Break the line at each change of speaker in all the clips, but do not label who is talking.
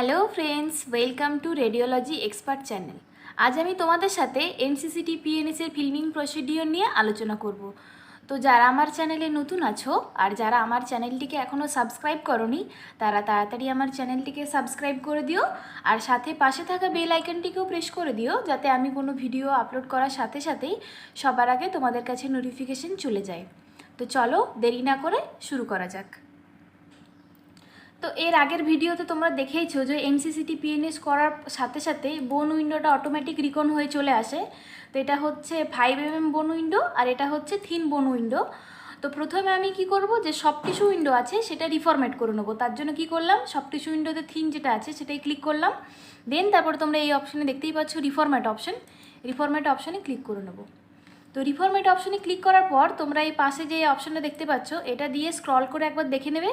Hello friends, welcome to radiology expert channel. আজ আমি তোমাদের সাথে NCCT PNS এর ফিল্মিং প্রসিডিওর নিয়ে আলোচনা করব। তো যারা আমার চ্যানেলে নতুন আছো আর যারা আমার চ্যানেলটিকে এখনও সাবস্ক্রাইব করোনি তারা তাড়াতাড়ি আমার চ্যানেলটিকে সাবস্ক্রাইব করে দিও আর সাথে পাশে থাকা বেল আইকনটিকেও প্রেস করে দিও, যাতে আমি কোনো ভিডিও আপলোড করার সাথে সাথেই সবার আগে তোমাদের কাছে নোটিফিকেশন চলে যায়। তো চলো দেরি না করে শুরু করা যাক। তো এর আগের ভিডিওতে তোমরা দেখেইছো যে NCCT PNS করার সাথে সাথে বোন উইন্ডোটা অটোমেটিক রিকন হয়ে চলে আসে। তো এটা হচ্ছে 5mm বোন উইন্ডো আর এটা হচ্ছে থিন বোন উইন্ডো। তো প্রথমে আমি কি করব, যে সব টিস্যু উইন্ডো আছে সেটা রিফরম্যাট করে নেবো। তার জন্য কি করলাম, সব টিস্যু উইন্ডোতে থিন যেটা আছে সেটাই ক্লিক করলাম। দেন তারপরে তোমরা এই অপশানে দেখতেই পাচ্ছ রিফরম্যাট অপশান, রিফরম্যাট অপশানে ক্লিক করে নেবো। তো রিফরম্যাট অপশানে ক্লিক করার পর তোমরা এই পাশে যে অপশানটা দেখতে পাচ্ছ এটা দিয়ে স্ক্রল করে একবার দেখে নেবে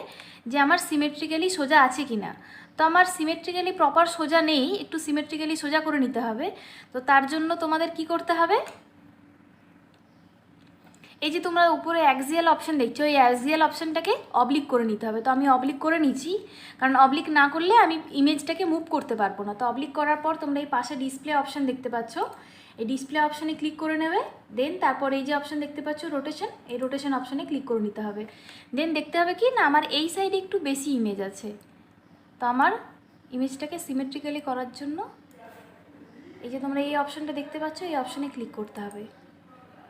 যে আমার সিমেট্রিক্যালি সোজা আছে কি না। তো আমার সিমেট্রিক্যালি প্রপার সোজা নেই, একটু সিমেট্রিক্যালি সোজা করে নিতে হবে। তো তার জন্য তোমাদের কি করতে হবে, এই যে তোমরা উপরে অ্যাক্সিয়াল অপশান দেখছো, এই অ্যাক্সিয়াল অপশানটাকে অবলিক করে নিতে হবে। তো আমি অবলিক করে নিচ্ছি, কারণ অবলিক না করলে আমি ইমেজটাকে মুভ করতে পারবো না। তো অবলিক করার পর তোমরা এই পাশে ডিসপ্লে অপশান দেখতে পাচ্ছ, এই ডিসপ্লে অপশানে ক্লিক করে নেবে। দেন তারপর এই যে অপশান দেখতে পাচ্ছ রোটেশন, এই রোটেশন অপশানে ক্লিক করে নিতে হবে। দেন দেখতে হবে কি না আমার এই সাইডে একটু বেশি ইমেজ আছে। তো আমার ইমেজটাকে সিমেট্রিক্যালি করার জন্য এই যে তোমরা এই অপশানটা দেখতে পাচ্ছ, এই অপশানে ক্লিক করতে হবে।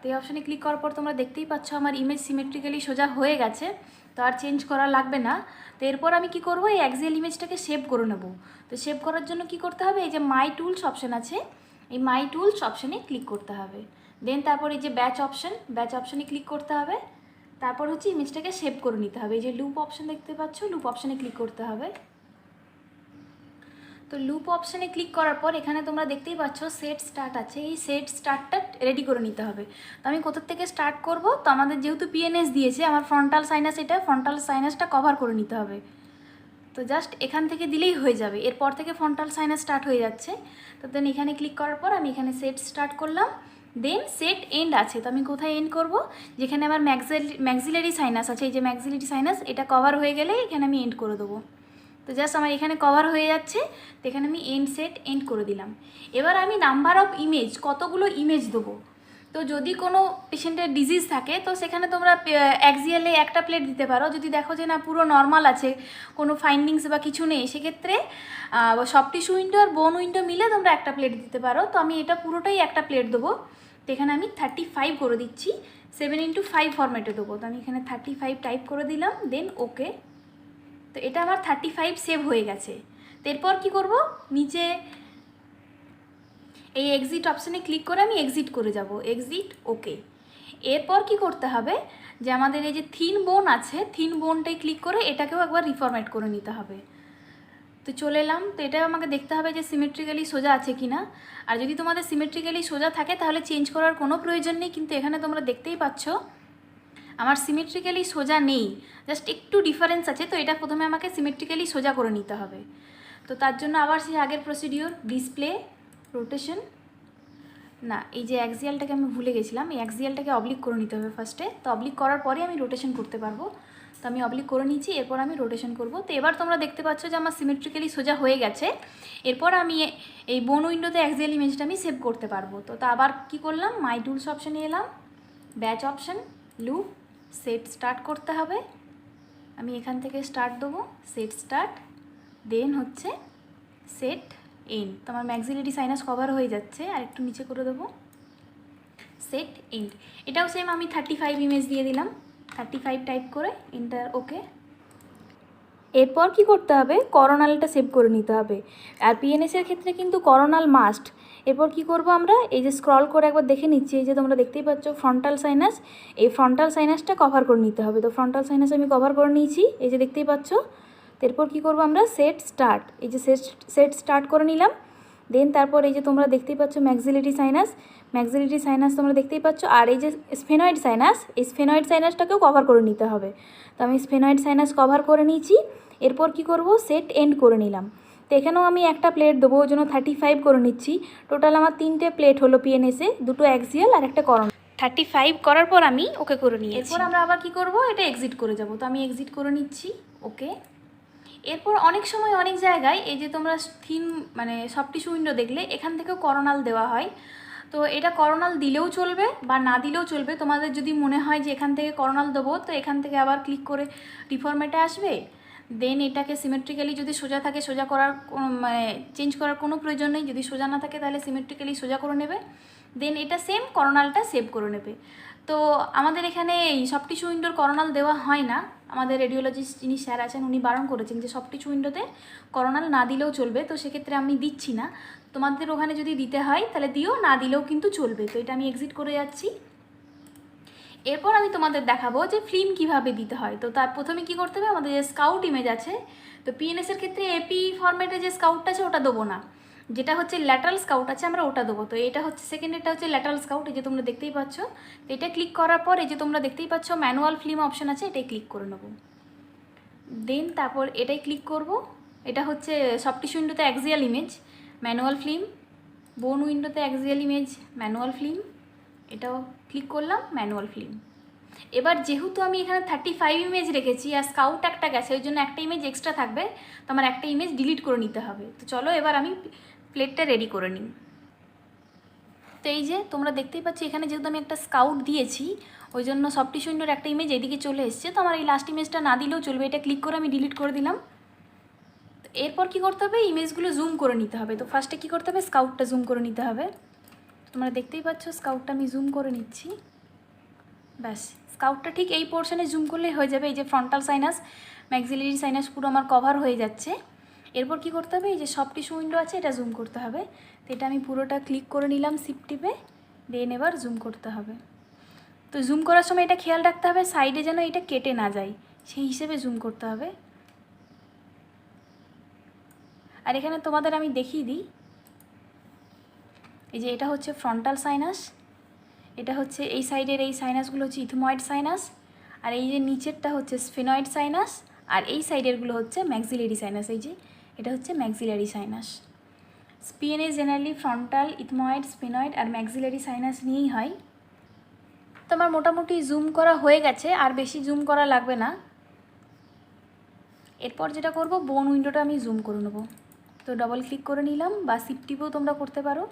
তো এই অপশানে ক্লিক করার পর তোমরা দেখতেই পাচ্ছ আমার ইমেজ সিমেট্রিক্যালি সোজা হয়ে গেছে। তো আর চেঞ্জ করা লাগবে না। তো এরপর আমি কি করব, এই অ্যাক্সিয়াল ইমেজটাকে সেভ করে নেব। তো সেভ করার জন্য কি করতে হবে, এই যে মাই টুলস অপশান আছে, এই মাই টুলস অপশানে ক্লিক করতে হবে। দেন তারপর এই যে ব্যাচ অপশান, ব্যাচ অপশানে ক্লিক করতে হবে। তারপর হচ্ছে ইমেজটাকে সেভ করে নিতে হবে। এই যে লুপ অপশান দেখতে পাচ্ছ, লুপ অপশানে ক্লিক করতে হবে। তো লুপ অপশানে ক্লিক করার পর এখানে তোমরা দেখতেই পাচ্ছ সেট স্টার্ট আছে, এই সেট স্টার্টটা রেডি করে নিতে হবে। তো আমি কোথা থেকে স্টার্ট করব, তো আমাদের যেহেতু PNS দিয়েছে আমার ফ্রন্টাল সাইনাস, এটা ফ্রন্টাল সাইনাসটা কভার করে নিতে হবে। তো জাস্ট এখান থেকে দিলেই হয়ে যাবে, এরপর থেকে ফ্রন্টাল সাইনাস স্টার্ট হয়ে যাচ্ছে। তো দেন এখানে ক্লিক করার পর আমি এখানে সেট স্টার্ট করলাম। দেন সেট এন্ড আছে, তো আমি কোথায় এন্ড করব, যেখানে আমার ম্যাক্সিলারি সাইনাস আছে, এই যে ম্যাক্সিলারি সাইনাস এটা কভার হয়ে গেলে এখানে আমি এন্ড করে দেবো। তো জাস্ট আমার এখানে কভার হয়ে যাচ্ছে, তো এখানে আমি এন্ড করে দিলাম। এবার আমি নাম্বার অফ ইমেজ, কতগুলো ইমেজ দেবো। তো যদি কোনো পেশেন্টের ডিজিজ থাকে তো সেখানে তোমরা অ্যাক্সিয়ালে একটা প্লেট দিতে পারো। যদি দেখো যে না পুরো নর্মাল আছে, কোনো ফাইন্ডিংস বা কিছু নেই, সেক্ষেত্রে সব টিস্যু উইন্ডো আর বোন উইন্ডো মিলে তোমরা একটা প্লেট দিতে পারো। তো আমি এটা পুরোটাই একটা প্লেট দেবো। তো এখানে আমি 35 করে দিচ্ছি, 7x5 ফরম্যাটে দেবো। তো আমি এখানে 35 টাইপ করে দিলাম, দেন ওকে। তো এটা আমার 35 সেভ হয়ে গেছে। তো এরপর কী করবো, নিচে এই এক্সিট অপশানে ক্লিক করে আমি এক্সিট করে যাব, এক্সিট ওকে। এরপর কি করতে হবে, যে আমাদের এই যে থিন বোন আছে, থিন বোনটাই ক্লিক করে এটাকেও একবার রিফরম্যাট করে নিতে হবে। তো চলে এলাম। তো এটা আমাকে দেখতে হবে যে সিমেট্রিক্যালি সোজা আছে কি না। আর যদি তোমাদের সিমেট্রিক্যালি সোজা থাকে তাহলে চেঞ্জ করার কোনো প্রয়োজন নেই, কিন্তু এখানে তোমরা দেখতেই পাচ্ছ আমার সিমেট্রিক্যালি সোজা নেই, জাস্ট একটু ডিফারেন্স আছে। তো এটা প্রথমে আমাকে সিমেট্রিক্যালি সোজা করে নিতে হবে। তো তার জন্য আবার সেই আগের প্রসিডিওর, ডিসপ্লে, রোটেশন, না এই যে অ্যাক্সিয়ালটাকে আমি ভুলে গেছিলাম, এই অ্যাক্সিয়ালটাকে অবলিক করে নিতে হবে ফার্স্টে। তো অবলিক করার পরে আমি রোটেশন করতে পারবো। তো আমি অবলিক করে নিচ্ছি, এরপর আমি রোটেশন করব। তো এবার তোমরা দেখতে পাচ্ছ যে আমার সিমেট্রিক্যালি সোজা হয়ে গেছে। এরপর আমি এই বোন উইন্ডোতে অ্যাক্সিয়াল ইমেজটা আমি সেভ করতে পারবো। তো তা আবার কি করলাম, মাই টুলস অপশানে এলাম, batch option, loop, set start করতে হবে। আমি এখান থেকে স্টার্ট দেবো, সেট স্টার্ট, দেন হচ্ছে সেট এন্ড। তো আমার ম্যাক্সিলারি সাইনাস কভার হয়ে যাচ্ছে, আর একটু নিচে করে দেবো, সেট এন্ড। এটাও সেম আমি 35 ইমেজ দিয়ে দিলাম, 35 টাইপ করে এন্টার ওকে। এরপর কি করতে হবে, করোনালটা সেভ করে নিতে হবে। আর PNS-এর ক্ষেত্রে কিন্তু করোনাল মাস্ট। এরপর কি করব, আমরা এই যে স্ক্রল করে একবার দেখে নিচ্ছি, এই যে তোমরা দেখতেই পাচ্ছ ফ্রন্টাল সাইনাস, এই ফ্রন্টাল সাইনাসটা কভার করে নিতে হবে। তো ফ্রন্টাল সাইনাস আমি কভার করে নিয়েছি, এই যে দেখতেই পাচ্ছ। এরপর কী করবো, আমরা সেট স্টার্ট, এই যে সেট স্টার্ট করে নিলাম। দেন তারপর এই যে তোমরা দেখতেই পাচ্ছ ম্যাক্সিলারি সাইনাস তোমরা দেখতেই পাচ্ছ। আর এই যে স্ফেনয়েড সাইনাস, এই স্ফেনয়েড সাইনাসটাকেও কভার করে নিতে হবে। তো আমি স্ফেনয়েড সাইনাস কভার করে নিয়েছি। এরপর কি করব, সেট এন্ড করে নিলাম। তো এখানেও আমি একটা প্লেট দেবো, ওই জন্য 35 করে নিচ্ছি। টোটাল আমার 3টে প্লেট হলো PNS-এ, 2টো অ্যাক্সিয়াল আর একটা করোনা। 35 করার পর আমি ওকে করে নিয়েছি। এরপর আমরা আবার কি করব, এটা এক্সিট করে যাব। তো আমি এক্সিট করে নিচ্ছি, ওকে। এরপর অনেক সময় অনেক জায়গায় এই যে তোমরা থিন মানে সফট টিস্যু উইন্ডো দেখলে, এখান থেকেও করোনাল দেওয়া হয়। তো এটা করোনাল দিলেও চলবে বা না দিলেও চলবে। তোমাদের যদি মনে হয় যে এখান থেকে করোনাল দেবো, তো এখান থেকে আবার ক্লিক করে ডিফর্মেটে আসবে, দেন এটাকে সিমেট্রিক্যালি যদি সোজা থাকে সোজা করার মানে চেঞ্জ করার কোনো প্রয়োজন নেই, যদি সোজা না থাকে তাহলে সিমেট্রিক্যালি সোজা করে নেবে, দেন এটা সেম করোনালটা সেভ করে নেবে। তো আমাদের এখানে এই সফট টিস্যু উইন্ডোর করোনাল দেওয়া হয় না। আমাদের রেডিওলজিস্ট যিনি স্যার আছেন উনি বারণ করেছেন যে সফট টিস্যু উইন্ডোতে করোনাল না দিলেও চলবে। তো সেক্ষেত্রে আমি দিচ্ছি না। তোমাদের ওখানে যদি দিতে হয় তাহলে দিও, না দিলেও কিন্তু চলবে। তো এটা আমি এক্সিট করে যাচ্ছি। এরপর আমি তোমাদের দেখাবো যে ফিল্ম কিভাবে দিতে হয়। তো তার প্রথমে কি করতে হবে, আমাদের যে স্কাউট ইমেজ আছে, তো পিএনএসের ক্ষেত্রে এপি ফরম্যাটে যে স্কাউটটা আছে ওটা দেবো না, যেটা হচ্ছে ল্যাটারাল স্কাউট আছে আমরা ওটা দেবো। তো এটা হচ্ছে সেকেন্ডেরটা হচ্ছে ল্যাটারাল স্কাউট, এই যে তোমরা দেখতেই পাচ্ছ। তো এটা ক্লিক করার পর এই যে তোমরা দেখতেই পাচ্ছ ম্যানুয়াল ফিল্ম অপশান আছে, এটাই ক্লিক করে নেবো। দেন তারপর এটাই ক্লিক করব। এটা হচ্ছে সফট টিস্যু উইন্ডোতে অ্যাক্সিয়াল ইমেজ, ম্যানুয়াল ফিল্ম, বোন উইন্ডোতে অ্যাক্সিয়াল ইমেজ, ম্যানুয়াল ফিল্ম, এটাও ক্লিক করলাম, ম্যানুয়াল ফিল্ম। এবার যেহেতু আমি এখানে 35 ইমেজ রেখেছি আর স্কাউট একটা গেছে, ওই জন্য একটা ইমেজ এক্সট্রা থাকবে, তো আমার একটা ইমেজ ডিলিট করে নিতে হবে। তো চলো এবার আমি প্লেটটা রেডি করে নিই। তো এই যে তোমরা দেখতেই পাচ্ছ এখানে যেহেতু আমি একটা স্কাউট দিয়েছি, ওই জন্য সফট টিস্যু উইন্ডোর একটা ইমেজ এদিকে চলে এসছে। তো আমার এই লাস্ট ইমেজটা না দিলেও চলবে, এটা ক্লিক করে আমি ডিলিট করে দিলাম। তো এরপর কী করতে হবে, ইমেজগুলো জুম করে নিতে হবে। তো ফার্স্টে কী করতে হবে, স্কাউটটা জুম করে নিতে হবে। তোমরা দেখতেই পাচ্ছ স্কাউটটা আমি জুম করে নিচ্ছি। ব্যাস, স্কাউটটা ঠিক এই পোর্শনে জুম করলেই হয়ে যাবে। এই যে ফ্রন্টাল সাইনাস, ম্যাক্সিলারি সাইনাস পুরো আমার কভার হয়ে যাচ্ছে। এরপর কি করতে হবে, এই যে সফট টিস্যু উইন্ডো আছে এটা জুম করতে হবে। তো এটা আমি পুরোটা ক্লিক করে নিলাম শিফট টিপে, দেন এবার জুম করতে হবে। তো জুম করার সময় এটা খেয়াল রাখতে হবে সাইডে যেন এটা কেটে না যায়, সেই হিসেবে জুম করতে হবে। আর এখানে তোমাদের আমি দেখিয়ে দিই, এই যে এটা হচ্ছে ফ্রন্টাল সাইনাস, এটা হচ্ছে এই সাইডের এই সাইনাসগুলো হচ্ছে ইথময়েড সাইনাস, আর এই যে নিচেরটা হচ্ছে স্ফেনয়েড সাইনাস, আর এই সাইডেরগুলো হচ্ছে ম্যাক্সিলারি সাইনাস। এই যে এটা হচ্ছে maxillary sinus. PNS generally frontal, ethmoid, sphenoid আর ম্যাক্সিলারি সাইনাস নিয়েই হয়। তো আমার মোটামুটি জুম করা হয়ে গেছে, আর বেশি জুম করা লাগবে না। এরপর যেটা করব, বোন উইন্ডোটা আমি জুম করে নেব। তো ডবল ক্লিক করে নিলাম, বা শিফট টিপেও তোমরা করতে পারো।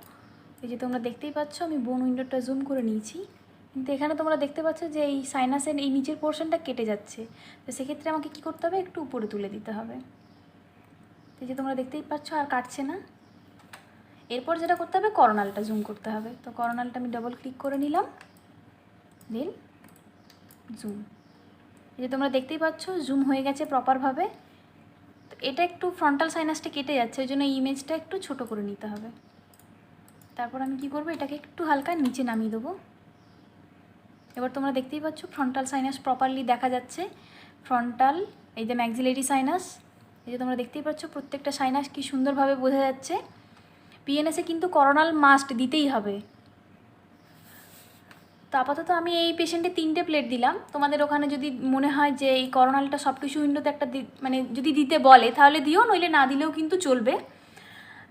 এই যে তোমরা দেখতেই পাচ্ছ আমি বোন উইন্ডোটা জুম করে নিয়েছি, কিন্তু এখানে তোমরা দেখতে পাচ্ছ যে এই সাইনাসের এই নিচের পোর্শনটা কেটে যাচ্ছে। তো সেক্ষেত্রে আমাকে কী করতে হবে, একটু উপরে তুলে দিতে হবে। এই যে তোমরা দেখতেই পাচ্ছ আর কাটছে না। এরপর যেটা করতে হবে, করোনালটা জুম করতে হবে। তো করোনালটা আমি ডবল ক্লিক করে নিলাম, দেন জুম। এই যে তোমরা দেখতেই পাচ্ছ জুম হয়ে গেছে প্রপারভাবে। তো এটা একটু ফ্রন্টাল সাইনাসটা কেটে যাচ্ছে, ওই জন্য ইমেজটা একটু ছোট করে নিতে হবে। তারপর আমি কি করব, এটাকে একটু হালকা নিচে নামিয়ে দেবো। এবার তোমরা দেখতেই পাচ্ছ ফ্রন্টাল সাইনাস প্রপারলি দেখা যাচ্ছে। ফ্রন্টাল, এই যে ম্যাক্সিলারি সাইনাস, এই যে তোমরা দেখতেই পাচ্ছ প্রত্যেকটা সাইনাস কি সুন্দরভাবে বোঝা যাচ্ছে। পিএনএসে কিন্তু করোনাল মাস্ট দিতেই হবে। তো আপাতত আমি এই পেশেন্টে 3টে প্লেট দিলাম। তোমাদের ওখানে যদি মনে হয় যে এই করোনালটা সফট টিস্যু উইন্ডোতে একটা মানে যদি দিতে বলে তাহলে দিও, নইলে না দিলেও কিন্তু চলবে।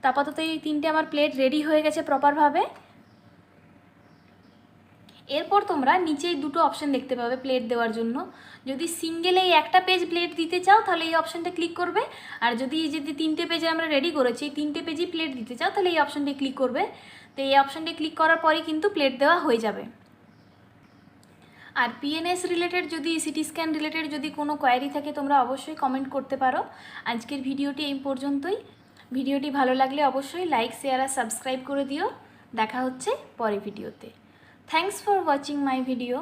তো আপাতত এই 3টে আমার প্লেট রেডি হয়ে গেছে প্রপারভাবে। এরপর তোমরা নিচে দুটো অপশান দেখতে পাবে প্লেট দেওয়ার জন্য। যদি সিঙ্গেল এই একটা পেজ প্লেট দিতে চাও তাহলে এই অপশানটা ক্লিক করবে, আর যদি 3টে পেজে আমরা রেডি করেছি এই 3টে পেজই প্লেট দিতে চাও তাহলে এই অপশানটি ক্লিক করবে। তো এই অপশানটি ক্লিক করার পরেই কিন্তু প্লেট দেওয়া হয়ে যাবে। আর পিএনএস রিলেটেড যদি সিটি স্ক্যান রিলেটেড যদি কোনো কোয়ারি থাকে তোমরা অবশ্যই কমেন্ট করতে পারো। আজকের ভিডিওটি এই পর্যন্তই। ভিডিওটি ভালো লাগলে অবশ্যই লাইক, শেয়ার আর সাবস্ক্রাইব করে দিও। দেখা হচ্ছে পরের ভিডিওতে। Thanks for watching my video.